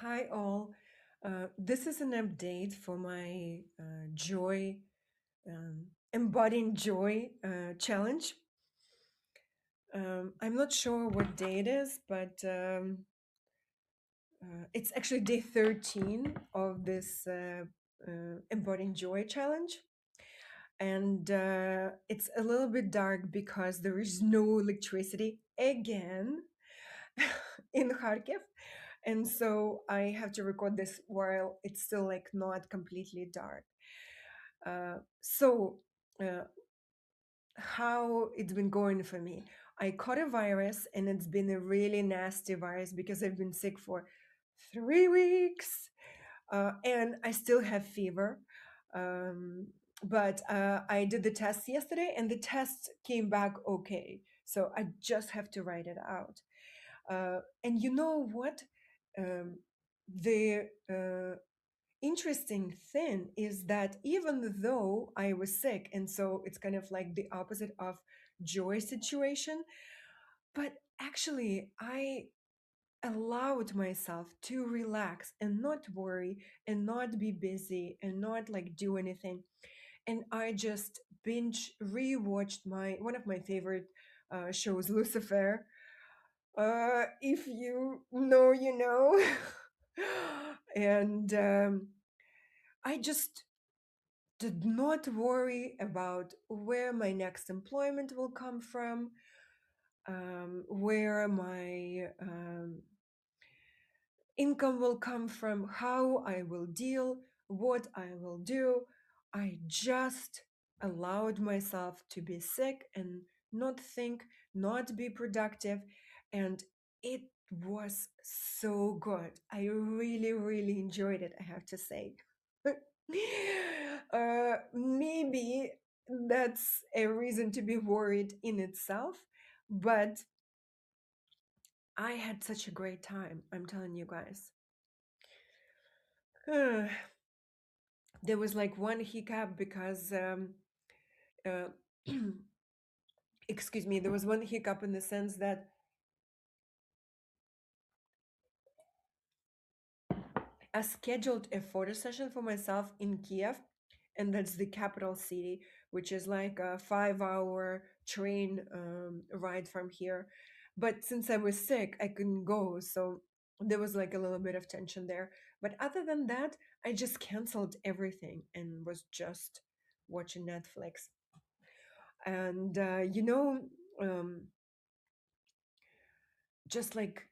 Hi, all. This is an update for my Joy Embodying Joy challenge. I'm not sure what day it is, but it's actually day 13 of this Embodying Joy challenge. And it's a little bit dark because there is no electricity again in Kharkiv. And so I have to record this while it's still like not completely dark. So, uh, how it's been going for me? I caught a virus, and it's been a really nasty virus because I've been sick for 3 weeks, and I still have fever. Um, but I did the test yesterday, and the test came back okay. So I just have to write it out. And you know what? Um, the interesting thing is that even though I was sick, and so it's kind of like the opposite of joy situation, but actually I allowed myself to relax and not worry and not be busy and not like do anything. And I just binge rewatched my one of my favorite shows, Lucifer. If you know, you know. And I just did not worry about where my next employment will come from, where my income will come from, how I will deal, what I will do. I just allowed myself to be sick and not think, not be productive. And it was so good. I really, really enjoyed it, I have to say. Maybe that's a reason to be worried in itself, but I had such a great time, I'm telling you guys. There was like one hiccup because uh, excuse me, there was one hiccup in the sense that I scheduled a photo session for myself in Kiev, and that's the capital city, which is like a 5 hour train ride from here. But since I was sick, I couldn't go, so there was like a little bit of tension there. But other than that, I just canceled everything and was just watching Netflix. And um, just like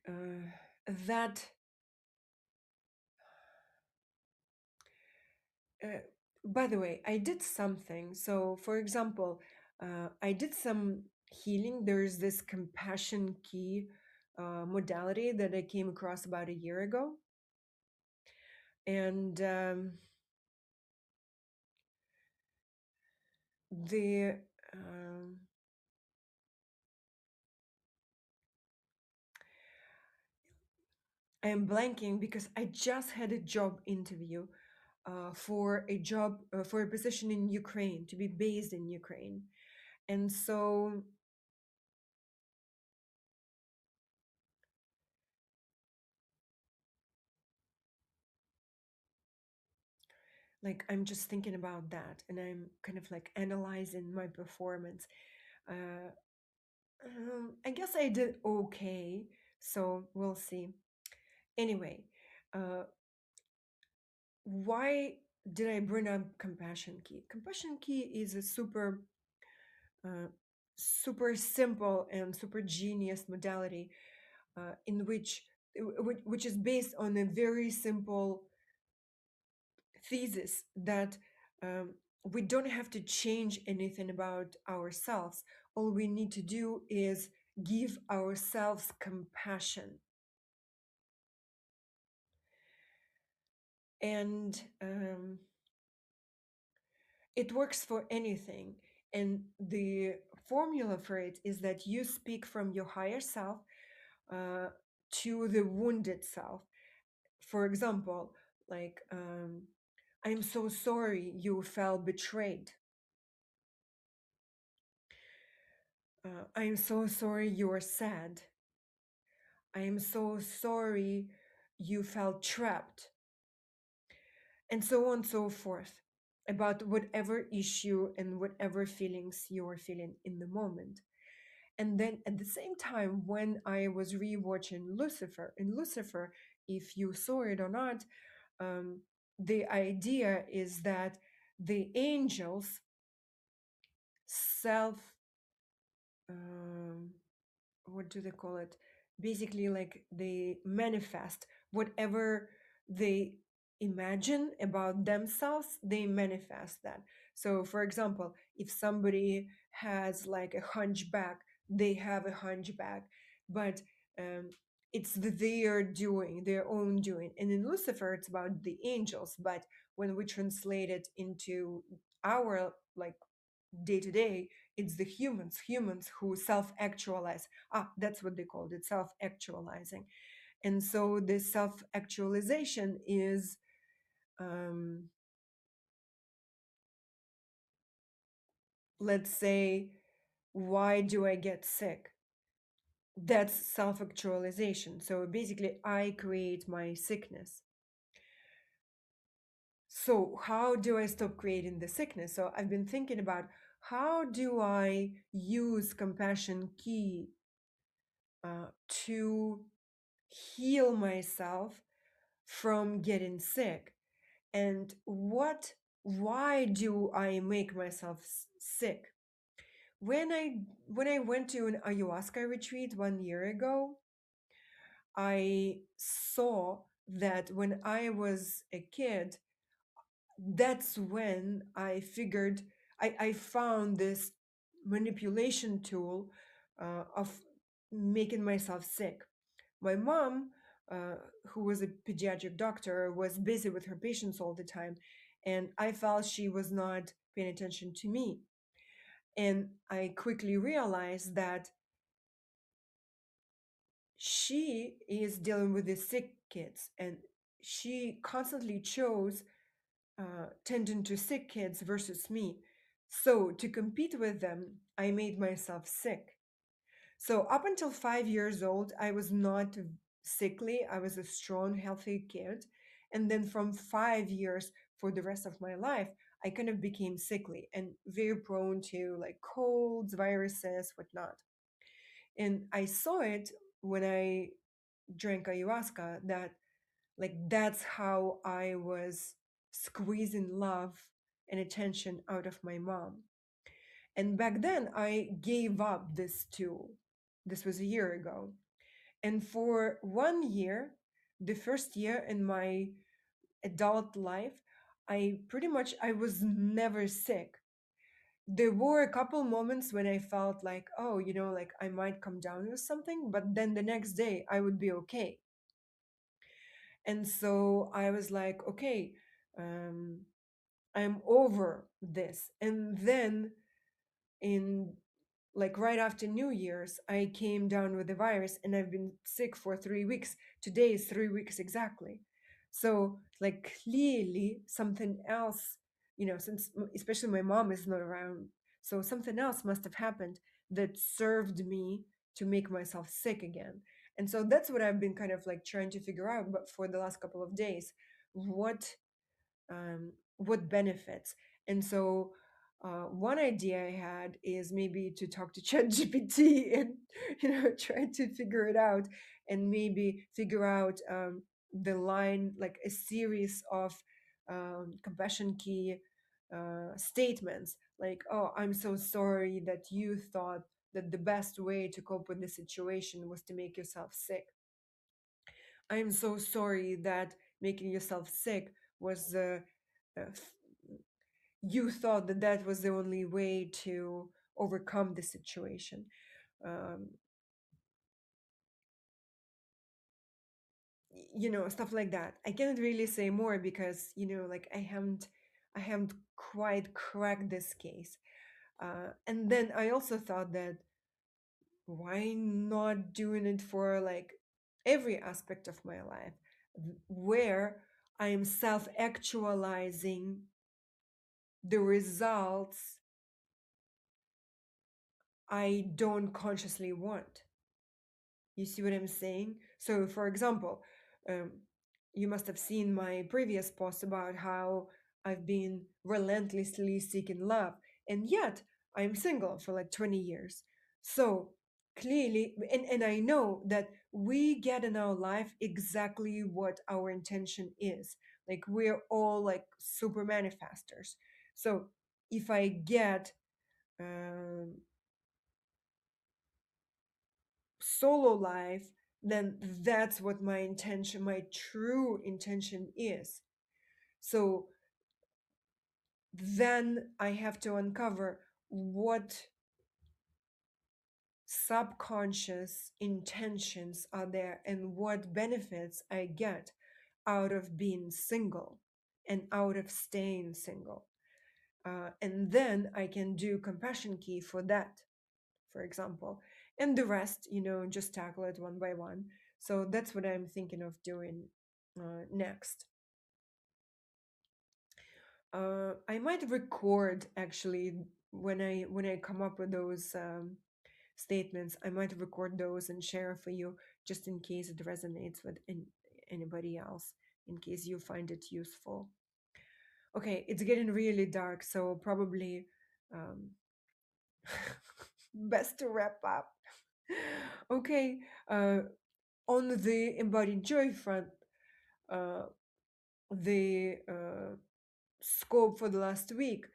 that. Uh, by the way, I did something. So, for example, I did some healing. There's this compassion key modality that I came across about a year ago, and the um, I am blanking because I just had a job interview for a job for a position in Ukraine, to be based in Ukraine. And so, like, I'm just thinking about that, and I'm kind of like analyzing my performance. Uh, I guess I did okay, so we'll see. Anyway, uh, why did I bring up compassion key? Compassion key is a uh, super simple and super genius modality in which is based on a very simple thesis that we don't have to change anything about ourselves. All we need to do is give ourselves compassion. And it works for anything. And the formula for it is that you speak from your higher self uh, to the wounded self. For example, like, I'm so sorry you felt betrayed. I'm so sorry you're sad. I am so sorry you felt trapped, and so on and so forth, about whatever issue and whatever feelings you are feeling in the moment. And then at the same time, when I was rewatching Lucifer, in Lucifer, if you saw it or not, um, the idea is that the angels self, um, what do they call it? Basically, like they manifest whatever they imagine about themselves, they manifest that. So, for example, if somebody has like a hunchback, they have a hunchback, but um, it's their doing, their own doing. And in Lucifer, it's about the angels, but when we translate it into our like day to day, it's the humans who self-actualize. That's what they called it, self-actualizing. And so this self-actualization is, um, let's say, why do I get sick? That's self-actualization. So basically I create my sickness. So how do I stop creating the sickness? So I've been thinking about, how do I use compassion key to heal myself from getting sick? And why do I make myself sick? When I went to an ayahuasca retreat 1 year ago, I saw that when I was a kid, that's when I figured, I found this manipulation tool of making myself sick. My mom, uh, who was a pediatric doctor, was busy with her patients all the time, and I felt she was not paying attention to me. And I quickly realized that she is dealing with the sick kids, and she constantly chose tending to sick kids versus me. So to compete with them, I made myself sick. So up until 5 years old, I was not sickly. I was a strong, healthy kid. And then from 5 years for the rest of my life, I kind of became sickly and very prone to like colds, viruses, whatnot. And I saw it when I drank ayahuasca, that like that's how I was squeezing love and attention out of my mom. And back then I gave up this tool. This was a year ago. And for 1 year, the first year in my adult life, I was never sick. There were a couple moments when I felt like, oh, like I might come down with something, but then the next day I would be okay. And so I was like, okay, um, I'm over this. And then in like right after New Year's, I came down with the virus and I've been sick for 3 weeks. Today is 3 weeks exactly. So like clearly something else, since especially my mom is not around, so something else must have happened that served me to make myself sick again. And so that's what I've been kind of like trying to figure out, but for the last couple of days, what what benefits. And so one idea I had is maybe to talk to ChatGPT and try to figure it out, and maybe figure out the line, like a series of compassion key statements, like, oh, I'm so sorry that you thought that the best way to cope with the situation was to make yourself sick. I'm so sorry that making yourself sick was you thought that that was the only way to overcome the situation. um, Stuff like that. I cannot really say more because like I haven't quite cracked this case. And then I also thought that, why not doing it for like every aspect of my life, where I am self-actualizing the results I don't consciously want. You see what I'm saying? So, for example, Um, you must have seen my previous post about how I've been relentlessly seeking love, and yet I'm single for like 20 years. So clearly, and I know that we get in our life exactly what our intention is. Like we're all like super manifestors. So if I get um, solo life, then that's what my intention, my true intention is. So then I have to uncover what subconscious intentions are there and what benefits I get out of being single and out of staying single. And then I can do compassion key for that, for example. And the rest, just tackle it one by one. So that's what I'm thinking of doing next. I might record actually when I come up with those statements. I might record those and share for you just in case it resonates with anybody else, in case you find it useful. Okay, it's getting really dark, so probably um, best to wrap up. Okay, on the embodied joy front, uh, the scope for the last week.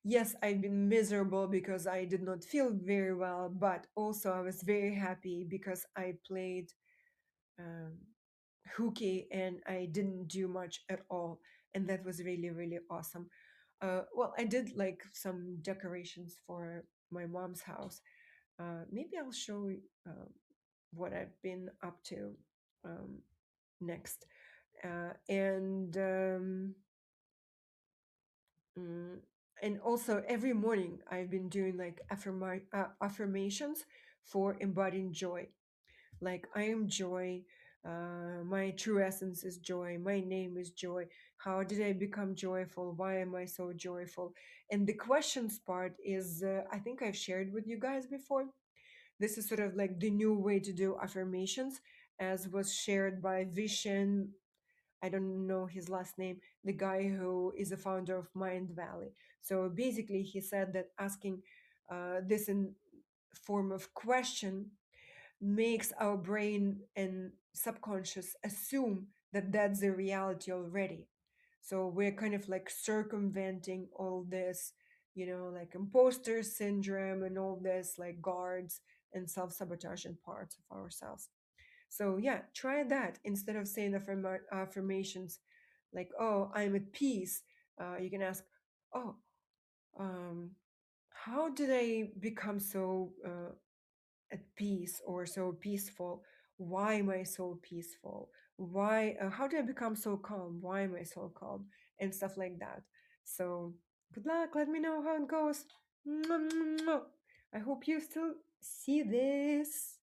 Yes, I've been miserable because I did not feel very well, but also I was very happy because I played um, hooky and I didn't do much at all. And that was really, really awesome. Well, I did like some decorations for my mom's house. Maybe I'll show what I've been up to um, next. And Mm, and also every morning I've been doing like affirmations for embodying joy. Like I am joy. My true essence is joy. My name is joy. How did I become joyful? Why am I so joyful? And the questions part is, I think I've shared with you guys before. This is sort of like the new way to do affirmations, as was shared by Vishen. I don't know his last name, the guy who is the founder of Mind Valley. So basically, he said that asking this in form of question makes our brain and subconscious assume that that's the reality already. So we're kind of like circumventing all this, like imposter syndrome and all this like guards and self-sabotaging parts of ourselves. So yeah, try that instead of saying affirmations like, "Oh, I'm at peace." You can ask, "Oh, um, how did I become so at peace or so peaceful? Why am I so peaceful? Why? How did I become so calm? Why am I so calm?" And stuff like that. So good luck. Let me know how it goes. Mwah, mwah, mwah. I hope you still see this.